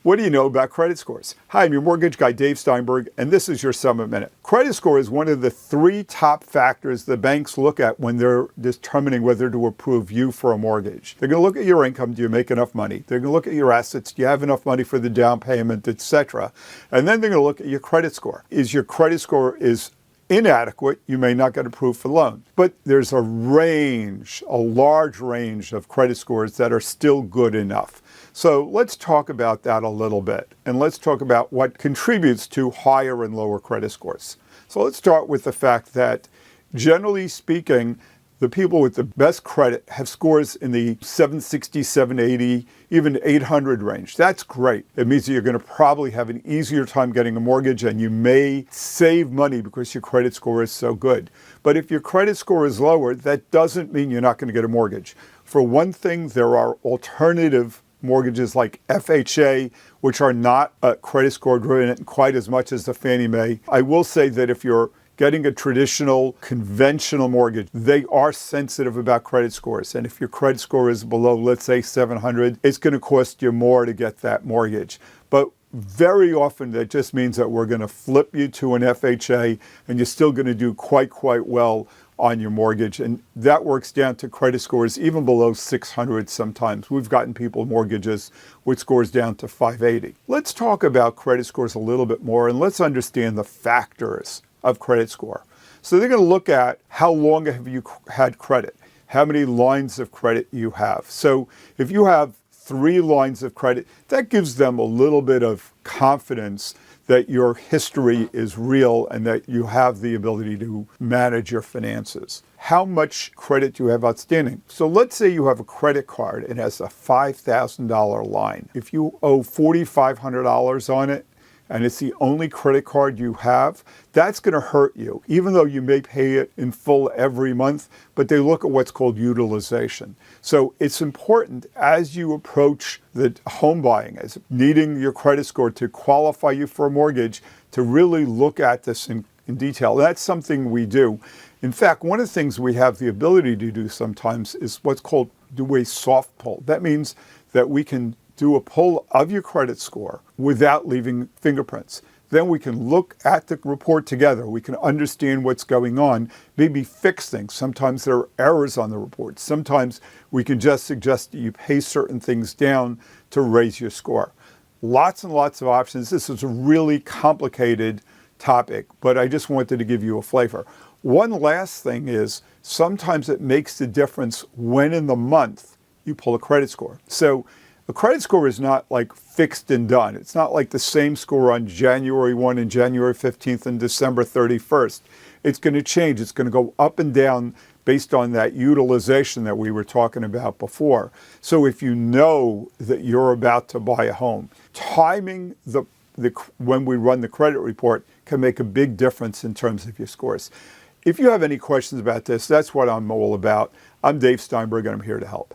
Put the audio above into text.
What do you know about credit scores? Hi, I'm your mortgage guy, Dave Steinberg, and this is your Summit Minute. Credit score is one of the 3 top factors the banks look at when they're determining whether to approve you for a mortgage. They're going to look at your income. Do you make enough money? They're going to look at your assets. Do you have enough money for the down payment, etc.? And then they're going to look at your credit score. Is your credit score inadequate, you may not get approved for loan. But there's a large range of credit scores that are still good enough. So let's talk about that a little bit. And let's talk about what contributes to higher and lower credit scores. So let's start with the fact that, generally speaking, the people with the best credit have scores in the 760, 780, even 800 range. That's great. It means that you're going to probably have an easier time getting a mortgage, and you may save money because your credit score is so good. But if your credit score is lower, that doesn't mean you're not going to get a mortgage. For one thing, there are alternative mortgages like FHA, which are not credit score driven quite as much as the Fannie Mae. I will say that if you're getting a traditional, conventional mortgage, they are sensitive about credit scores. And if your credit score is below, let's say 700, it's going to cost you more to get that mortgage. But very often that just means that we're going to flip you to an FHA and you're still going to do quite well on your mortgage. And that works down to credit scores even below 600 sometimes. We've gotten people mortgages with scores down to 580. Let's talk about credit scores a little bit more, and let's understand the factors of credit score. So they're going to look at how long have you had credit, how many lines of credit you have. So if you have 3 lines of credit, that gives them a little bit of confidence that your history is real and that you have the ability to manage your finances. How much credit do you have outstanding? So let's say you have a credit card and it has a $5,000 line. If you owe $4,500 on it, and it's the only credit card you have, that's going to hurt you, even though you may pay it in full every month, but they look at what's called utilization. So it's important as you approach the home buying, as needing your credit score to qualify you for a mortgage, to really look at this in detail. That's something we do. In fact, one of the things we have the ability to do sometimes is what's called do a soft pull. That means that we can do a pull of your credit score without leaving fingerprints. Then we can look at the report together. We can understand what's going on, maybe fix things. Sometimes there are errors on the report. Sometimes we can just suggest that you pay certain things down to raise your score. Lots and lots of options. This is a really complicated topic, but I just wanted to give you a flavor. One last thing is sometimes it makes the difference when in the month you pull a credit score. So a credit score is not like fixed and done. It's not like the same score on January 1 and January 15th and December 31st. It's going to change. It's going to go up and down based on that utilization that we were talking about before. So if you know that you're about to buy a home, timing when we run the credit report can make a big difference in terms of your scores. If you have any questions about this, that's what I'm all about. I'm Dave Steinberg, and I'm here to help.